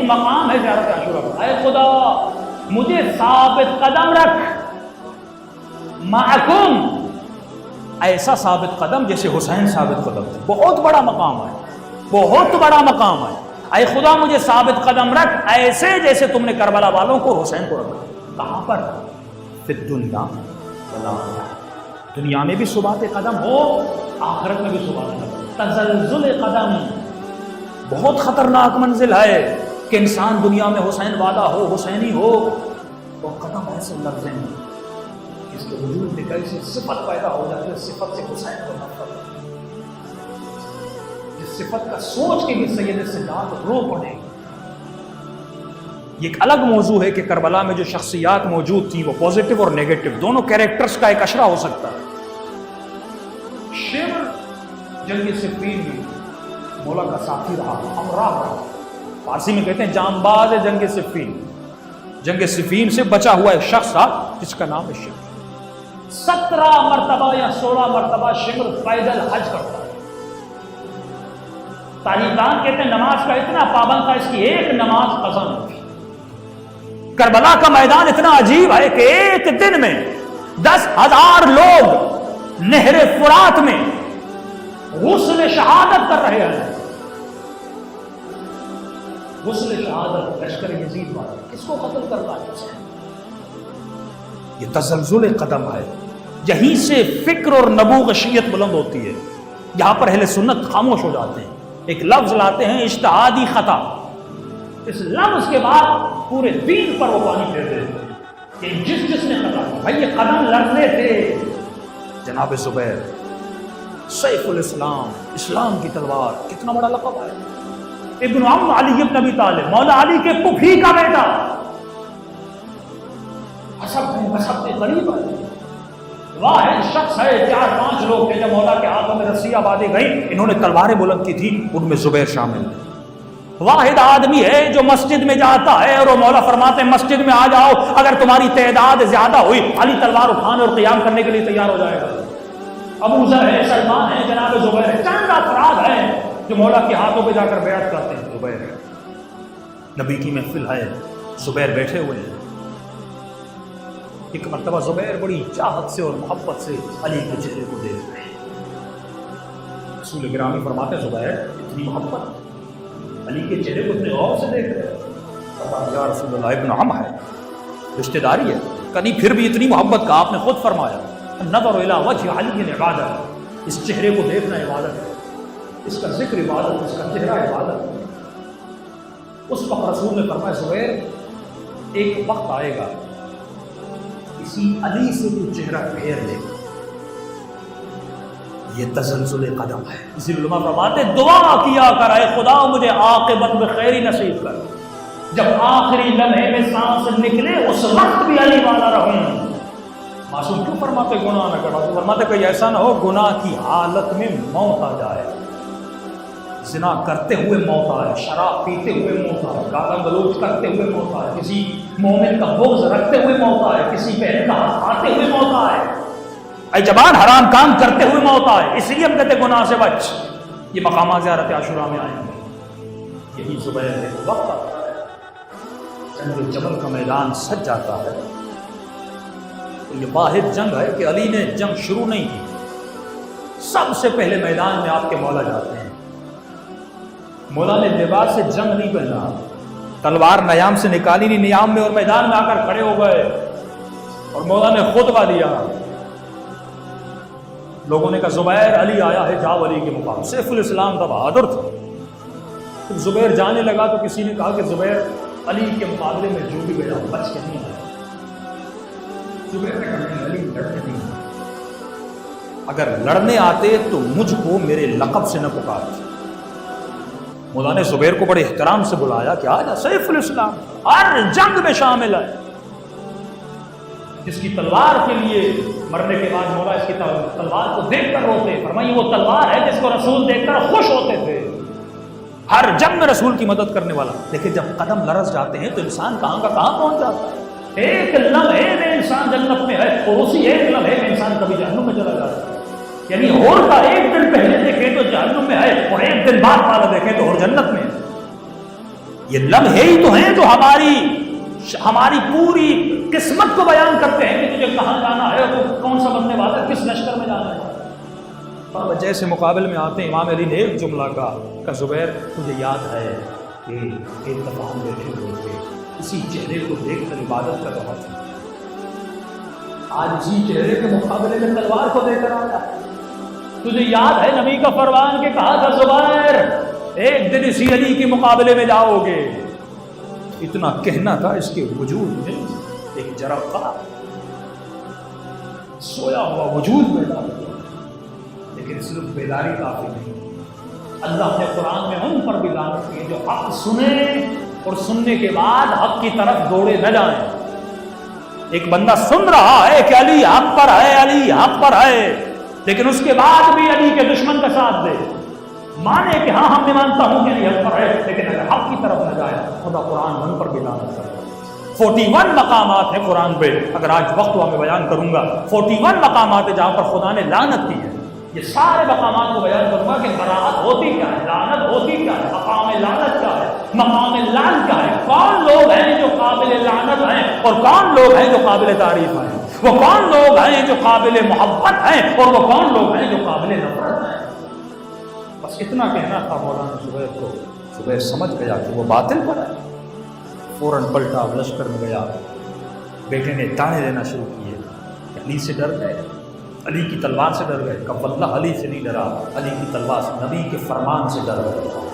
مقام ہے زیارت عاشورہ کا. اے خدا مجھے ثابت قدم رکھ معکم، ایسا ثابت قدم جیسے حسین ثابت قدم تھے. بہت بڑا مقام ہے، بہت بڑا مقام ہے. اے خدا مجھے ثابت قدم رکھ ایسے جیسے تم نے کربلا والوں کو حسین کو رکھا. کہاں پر؟ فی الدنیا والآخرہ، دنیا میں بھی ثبات قدم ہو، آخرت میں بھی ثبات قدم. تزلزل قدم بہت خطرناک منزل ہے کہ انسان دنیا میں حسین والا ہو، حسینی ہو، تو قدم ایسے لرزیں اس کے وجود میں کیسی صفت پیدا ہو جاتی ہے. صفت سے حسین کو نفرت، جس صفت کا سوچ کے بھی سید سجاد رو پڑے. یہ ایک الگ موضوع ہے کہ کربلا میں جو شخصیات موجود تھیں وہ پازیٹیو اور نیگیٹو دونوں کیریکٹرز کا ایک اشرہ ہو سکتا ہے. شمر جنگ صفین میں مولا کا ساتھی رہا، ہمراہ رہا. فارسی میں کہتے ہیں جانباز جنگ صفین. جنگ صفین سے بچا ہوا ایک شخص تھا جس کا نام ہے شمر. 17 مرتبہ یا 16 مرتبہ شمر پیدل حج کرتا ہے. تاریخدان کہتے ہیں نماز کا اتنا پابند تھا، اس کی ایک نماز قضا نہیں تھی. کربلا کا میدان اتنا عجیب ہے کہ ایک دن میں 10,000 لوگ نہر فرات میں غسل شہادت کر رہے ہیں. غسل شہادت لشکر یزید والا کس کو قتل کرتا ہے؟ یہ تزلزل قدم ہے. یہیں سے فکر اور نبوغ شیعت بلند ہوتی ہے. یہاں پر اہل سنت خاموش ہو جاتے ہیں. ایک لفظ لاتے ہیں اجتہادی خطا، اس لفظ کے بعد پورے دین پر وہ پانی پھیر دیتے ہیں کہ جس نے خطا کی. بھائی یہ قدم لرزے تھے. جناب زبیر سیف الاسلام، اسلام کی تلوار، کتنا بڑا لقب ہے. ابن عم علی ابن ابی طالب، مولا علی کے پھوپھی کا بیٹا، حسب کے قریب ہے. واحد شخص ہے، 4-5 لوگ تھے جب مولا کے ہاتھوں میں رسی آبادی گئی، انہوں نے تلواریں بلند کی تھی، ان میں زبیر شامل ہے. واحد آدمی ہے جو مسجد میں جاتا ہے اور وہ مولا فرماتے ہیں مسجد میں آ جاؤ، اگر تمہاری تعداد زیادہ ہوئی علی تلوار اٹھانے اور قیام کرنے کے لیے تیار ہو جائے گا. ابو ذر ہے، سلمان ہے، جناب زبیر ہے. چند افراد ہیں جو مولا کے ہاتھوں پہ جا کر بیعت کرتے ہیں. زبیر ہے، نبی کی محفل ہے، زبیر بیٹھے ہوئے ہیں. ایک مرتبہ زبیر بڑی چاہت سے اور محبت سے علی کے چہرے کو دیکھ رہے ہیں. رسول گرامی فرماتے ہیں زبیر اتنی محبت، علی کے چہرے کو اتنے غور سے دیکھ رہے ہیں. یا رسول اللہ ابن عم ہے، رشتہ داری ہے. کہیں پھر بھی اتنی محبت کا آپ نے خود فرمایا نظر الی وجہ علی عبادت، اس چہرے کو دیکھنا عبادت ہے، اس کا ذکر عبادت، اس کا چہرہ عبادت ہے. اس وقت رسول نے فرمایا زبیر ایک وقت آئے گا اسی علی سے تو چہرہ پھیر لے گا. یہ تزلزل قدم ہے. اسی علماء فرماتے دعا کیا کر اے خدا مجھے عاقبت میں خیری نصیب کر، جب آخری لمحے میں سانس نکلے اس وقت بھی علی والا رہوں. معصوم کیوں فرماتے گناہ نہ کرو؟ فرماتے کوئی ایسا نہ ہو گناہ کی حالت میں موت آ جائے، زنا کرتے ہوئے موت آئے، شراب پیتے ہوئے موت آئے، گالاں گلوچ کرتے ہوئے موت آئے، کسی مومن کا بغض رکھتے ہوئے موت آئے، کسی بہن کا ہاتھ کھاتے ہوئے موت آئے، اے جبان حرام کام کرتے ہوئے موت آئے. اس لیے ہم کہتے گناہ سے بچ. یہ مقامات زیارت عاشورہ میں آئے ہیں. یہی زبیر ہے وقت آتا ہے جنگ جبل کا میدان سج جاتا ہے. یہ واحد جنگ ہے کہ علی نے جنگ شروع نہیں کی. سب سے پہلے میدان میں آپ کے مولا جاتے ہیں. مولا نے لباس سے جنگ نہیں پہنا، تلوار نیام سے نکالی نہیں، نیام میں اور میدان میں آ کر کھڑے ہو گئے اور مولا نے خطبہ دیا. لوگوں نے کہا زبیر علی آیا ہے، جاؤ علی کے مقام. سیف الاسلام کا بہادر تھا. جب زبیر جانے لگا تو کسی نے کہا کہ زبیر علی کے مقابلے میں جو بھی گیا بچ کے نہیں آیا. زبیر نے کہا علی لڑنے نہیں آیا، اگر لڑنے آتے تو مجھ کو میرے لقب سے نہ پکارتے. مولا نے زبیر کو بڑے احترام سے بلایا کہ آجا سیف الاسلام ہر جنگ میں شامل ہے. جس کی تلوار کے لیے مرنے کے بعد مولا اس کی تلوار کو دیکھ کر روتے، فرمائی وہ تلوار ہے جس کو رسول دیکھ کر خوش ہوتے تھے. ہر جنگ میں رسول کی مدد کرنے والا. لیکن جب قدم لرز جاتے ہیں تو انسان کہاں کا کہاں پہنچ جاتا ہے. ایک لمحے میں انسان جنت میں ہے اور اسی ایک لمحے میں انسان کبھی جہنم میں چلا جاتا ہے. یعنی ہور کا ایک دن پہلے دیکھیں تو جہنم میں ہے اور ایک دن بعد والا دیکھیں تو اور جنت میں ہے. یہ لمحے ہی تو ہیں جو ہماری پوری قسمت کو بیان کرتے ہیں کہ تجھے کہاں جانا ہے اور کون سا بننے والا ہے، کس لشکر میں جانا ہے۔ اور جیسے مقابل میں آتے ہیں امام علی نے ایک جملہ کہا، زبیر تجھے یاد ہے کہ ایک دفعہ ہم بیٹھے ہوئے تھے، اسی چہرے کو دیکھ کر عبادت کر رہا تھا، آج اسی چہرے کے مقابلے میں تلوار کو دے کر آیا۔ تجھے یاد ہے نبی کا فرمان کہ کہا تھا زبیر ایک دن اسی علی کے مقابلے میں جاؤ گے۔ اتنا کہنا تھا، اس کے وجود میں ایک جرف تھا، سویا ہوا وجود بیدار ہوا، لیکن صرف بیداری کافی نہیں۔ اللہ نے قرآن میں ان پر بھی لعنت کی جو حق سنیں اور سننے کے بعد حق کی طرف دوڑے نہ جائیں۔ ایک بندہ سن رہا ہے کہ علی حق پر ہے، علی حق پر ہے، لیکن اس کے بعد بھی علی کے دشمن کا ساتھ دے، مانے کہ ہاں ہم نے مانتا ہوں کہ علی حق پر ہے، لیکن اگر حق کی طرف نہ جائے خدا قرآن ان پر بھی لعنت کرے۔ 41 مقامات ہیں قرآن پہ، اگر آج وقت ہوا میں بیان کروں گا 41 مقامات ہیں جہاں پر خدا نے لعنت کی ہے۔ یہ سارے مقامات کو بیان کروں گا کہ براءت ہوتی کیا ہے، لعنت ہوتی کیا ہے، مقام لعنت کیا ہے، مقام لعن کیا ہے، کون لوگ ہیں جو قابل لعنت ہیں اور کون لوگ ہیں جو قابل تعریف ہیں، وہ کون لوگ ہیں جو قابل محبت ہیں اور وہ کون لوگ ہیں جو قابل نفرت ہیں۔ بس اتنا کہنا تھا مولانا زبیر کو۔ زبیر سمجھ گیا کہ وہ باطل پر ہے، فوراً پلٹا، لشکر میں گیا، بیٹے نے تانے دینا شروع کیے، علی سے ڈر گئے، علی کی تلوار سے ڈر گئے، کہ واللہ علی سے نہیں ڈرا، علی کی تلوار سے، نبی کے فرمان سے ڈر گئے۔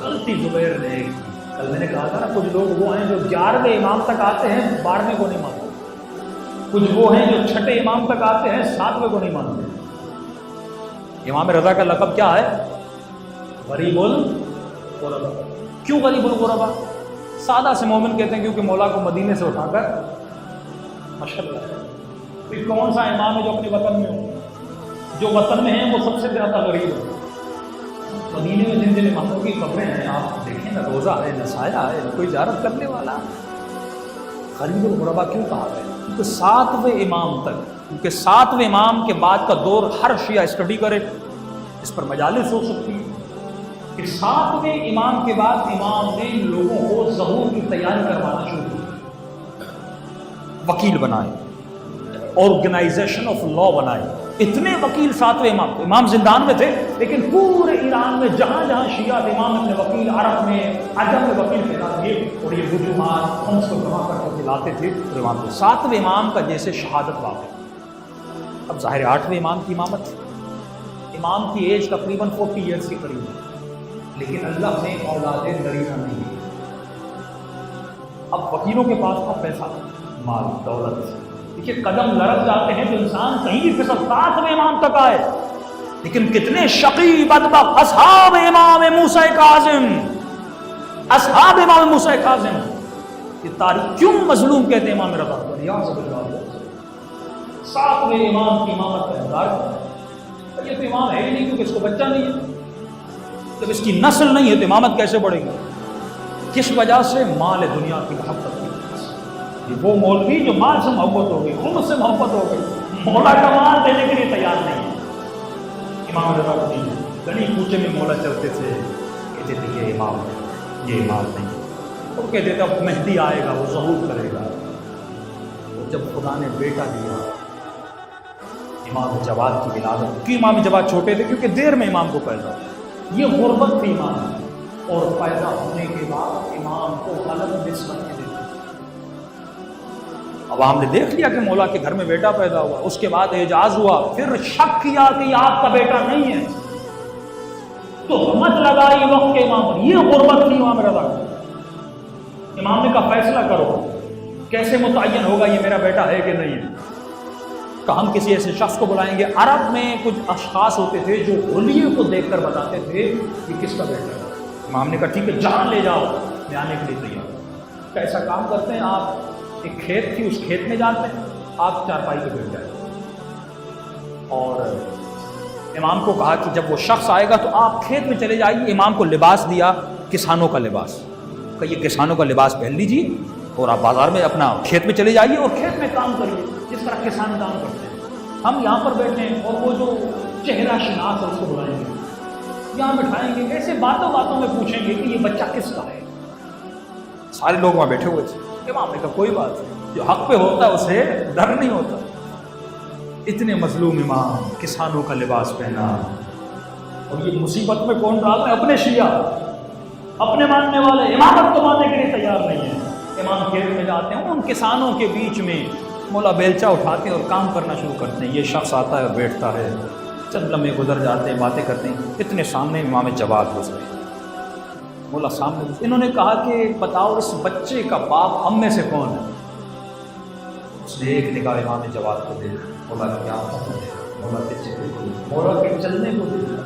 غلطی زبیر نے کی، کل میں نے کہا تھا نا کچھ لوگ وہ ہیں جو 11ویں امام تک آتے ہیں 12ویں کو نہیں مانتے، کچھ وہ ہیں جو 6 امام تک آتے ہیں 7ویں کو نہیں مانتے۔ امام رضا کا لقب کیا ہے؟ غریب الغربا۔ کیوں غریب الغربا؟ سادہ سے مومن کہتے ہیں کیونکہ مولا کو مدینے سے اٹھا کر ماشاءاللہ پھر کون سا امام ہے جو اپنے وطن میں ہو؟ جو وطن میں ہیں وہ سب سے زیادہ غریب ہے۔ مدینے میں جن جن اماموں کی قبریں ہیں آپ دیکھیں نا، روزہ ہے، نسایا ہے، کوئی زیارت کرنے والا۔ غریب الغربا کیوں کہا گیا؟ کیونکہ 7ویں امام تک، کیونکہ 7ویں امام کے بعد کا دور ہر شیعہ اسٹڈی کرے، اس پر مجالس ہو سکتی ہے کہ 7ویں امام کے بعد امام نے لوگوں کو ظہور کی تیاری کروانا شروع کی، وکیل بنائے، آرگنائزیشن آف لا بنائے۔ اتنے وکیل 7ویں امام زندان میں تھے، لیکن پورے ایران میں جہاں جہاں شیعہ امام اپنے وکیل، عرب میں، عجم میں وکیل پھیلا دیے اور یہ وجوہات ہم اس کو جمع کر کے لاتے تھے اور امام کو 7ویں امام کا جیسے شہادت واقع۔ اب ظاہر 8ویں امام کی امامت، امام کی ایج تقریباً 40 ایئرس کے قریب ہے، لیکن اللہ نے اولاد نرینہ نہیں دی۔ اب وکیلوں کے پاس تھا پیسہ، مال، دولت، دیکھیے قدم لرز جاتے ہیں تو انسان کہیں بھی پھسل 7ویں امام تک آئے، لیکن کتنے شقی بدبخت اصحاب امام موسیٰ کاظم، اصحاب امام موسیٰ کاظم، یہ تاریخ کیوں مظلوم کہتے ہیں امام رضا کو؟ 7ویں امام کی امامت کا انکار کرتا ہے، یہ تو امام ہے ہی نہیں کیونکہ اس کو بچہ نہیں ہے، جب اس کی نسل نہیں ہے تو امامت کیسے بڑھے گی؟ کس وجہ سے؟ مال دنیا کی محبت کی۔ وہ مولوی جو مال سے محبت ہو گئی، خود سے محبت ہو گئی، مولا کا مال دینے کے لیے تیار نہیں۔ امام رضا کو نہیں، گلی کوچے میں مولا چلتے تھے، کہتے تھے یہ امام ہے، یہ امام نہیں، وہ کہتے تھے اب مہدی آئے گا، وہ ظہور کرے گا۔ اور جب خدا نے بیٹا دیا، امام جواد کی ولادت کی، امام جواد چھوٹے تھے کیونکہ دیر میں امام کو پیدا ہوا، یہ غربت تھی امام، اور پیدا ہونے کے بعد امام کو غلط نسبت میں دیتے۔ عوام نے دیکھ لیا کہ مولا کے گھر میں بیٹا پیدا ہوا، اس کے بعد اعجاز ہوا، پھر شک کیا کہ یہ آپ کا بیٹا نہیں ہے، تو مت لگائی وقت کے امام پر، یہ غربت تھی امام رضا کو۔ امام نے کہا فیصلہ کرو، کیسے متعین ہوگا یہ میرا بیٹا ہے کہ نہیں ہے؟ کہ ہم کسی ایسے شخص کو بلائیں گے۔ عرب میں کچھ اشخاص ہوتے تھے جو حلیے کو دیکھ کر بتاتے تھے کہ کس کا بیٹا ہے۔ امام نے کہا ٹھیک ہے، جان لے جاؤ، میں آنے کے لیے تیار۔ کیسا کام کرتے ہیں آپ؟ ایک کھیت تھی، اس کھیت میں جاتے ہیں، آپ چارپائی پہ بیٹھ جائیں، اور امام کو کہا کہ جب وہ شخص آئے گا تو آپ کھیت میں چلے جائیے۔ امام کو لباس دیا، کسانوں کا لباس، کہ یہ کسانوں کا لباس پہن لیجیے اور آپ بازار میں اپنا کھیت میں چلے جائیے اور کھیت میں کام کریے جس طرح کسان کام کرتے ہیں۔ ہم یہاں پر بیٹھے ہیں اور وہ جو چہرہ شناس ہے اس کو بلائیں گے، یہاں بٹھائیں گے, ایسے باتوں باتوں میں پوچھیں گے کہ یہ بچہ کس کا ہے. سارے لوگ وہاں بیٹھے ہوئے تھے. امام نے کہا کوئی بات نہیں, جو حق پہ ہوتا ہے اسے ڈر نہیں ہوتا. اتنے مظلوم امام, کسانوں کا لباس پہنا, اور یہ مصیبت میں کون ڈال رہے ہیں؟ اپنے شیعہ, اپنے ماننے والے. امامت کو ماننے کے لیے تیار نہیں ہے. امام کھیت میں جاتے ہیں, ان کسانوں کے بیچ میں مولا بیلچہ اٹھاتے ہیں اور کام کرنا شروع کرتے ہیں. یہ شخص آتا ہے اور بیٹھتا ہے, چند لمحے گزر جاتے ہیں, باتیں کرتے ہیں. اتنے سامنے امام جواد گزرے, مولا سامنے گزرے. انہوں نے کہا کہ بتاؤ اس بچے کا باپ ہم میں سے کون ہے؟ اس نے ایک نگاہ امام جواد کو دیکھا, مولا کیا مولا کے چہرے کو, مولا کے چلنے کو دیکھا,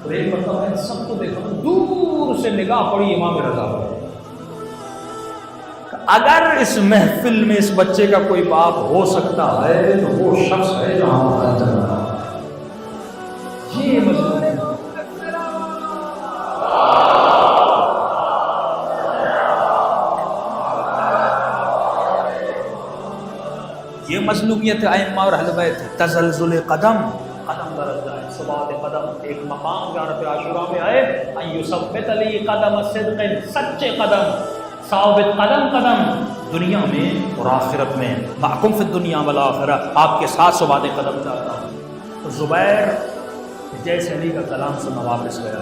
اور ایک مرتبہ میں سب کو دیکھا, دور سے نگاہ پڑی امام رضا پر. اگر اس محفل میں اس بچے کا کوئی باپ ہو سکتا ہے تو وہ شخص ہے جو ہمارا چل رہا ہے. یہ مضمون ہے. یہ مظلومیت ائمہ اور اہل بیت, تزلزل قدم, قدم درج جائے, ثبات قدم. ایک مقام جہاں پہ عاشورہ میں آئے, ان یثبت لی قدم صدق, سچے قدم, ثابت قدم قدم دنیا میں اور آخرت میں. معکم فی الدنیا والآخرہ, آپ کے ساتھ ثبات قدم چاہتا ہوں. تو زبیر جیسے علی کا کلام سنا واپس گیا.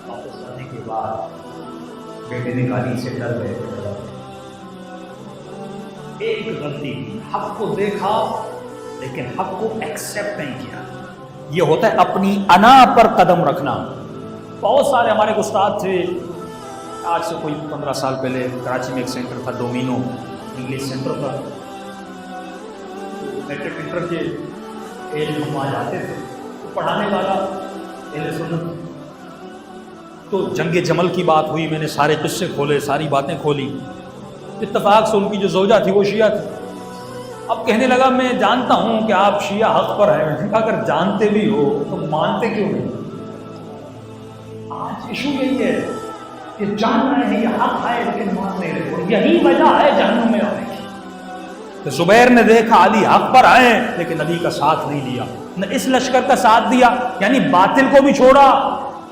واپس آنے کے بعد بیٹے نے گالی سے ڈر گئے. ایک غلطی, حق کو دیکھا لیکن حق کو ایکسیپٹ نہیں کیا. یہ ہوتا ہے اپنی انا پر قدم رکھنا. بہت سارے ہمارے استاد تھے, آج سے کوئی 15 سال پہلے کراچی میں ایک سینٹر تھا, ڈومینو انگلش سینٹر تھا. میٹرک انٹر کے ایج میں وہاں جاتے تھے. پڑھانے والا اہل سنت, تو جنگ جمل کی بات ہوئی, میں نے سارے قصے کھولے, ساری باتیں کھولی. اتفاق سے ان کی جو زوجہ تھی وہ شیعہ تھی. اب کہنے لگا میں جانتا ہوں کہ آپ شیعہ حق پر ہیں. میں نے کہا اگر جانتے بھی ہو تو مانتے کیوں نہیں؟ آج ایشو یہی ہے کہ جان رہے ہیں یہ حق ہے لیکن مان نہیں رہے, اور یہی وجہ ہے جہنم میں آنے کی. تو زبیر نے دیکھا علی حق پر آئے لیکن علی کا ساتھ نہیں لیا, نہ اس لشکر کا ساتھ دیا, یعنی باطل کو بھی چھوڑا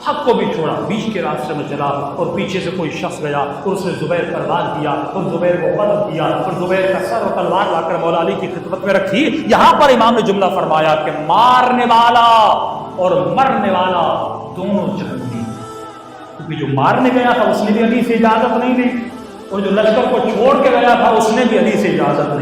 حق کو بھی چھوڑا. بیچ کے راستے میں چلا اور پیچھے سے کوئی شخص گیا اور اس نے زبیر پر وار کیا اور زبیر کو قتل کیا, اور زبیر کا سر اور تلوار لا کر مولا علی کی خدمت میں رکھی. یہاں پر امام نے جملہ فرمایا کہ مارنے والا اور مرنے والا دونوں جہنمی. کیونکہ جو مارنے گیا تھا اس نے بھی علی سے اجازت نہیں دی, اور جو لشکر کو چھوڑ کے گیا تھا اس نے بھی علی سے اجازت نہیں.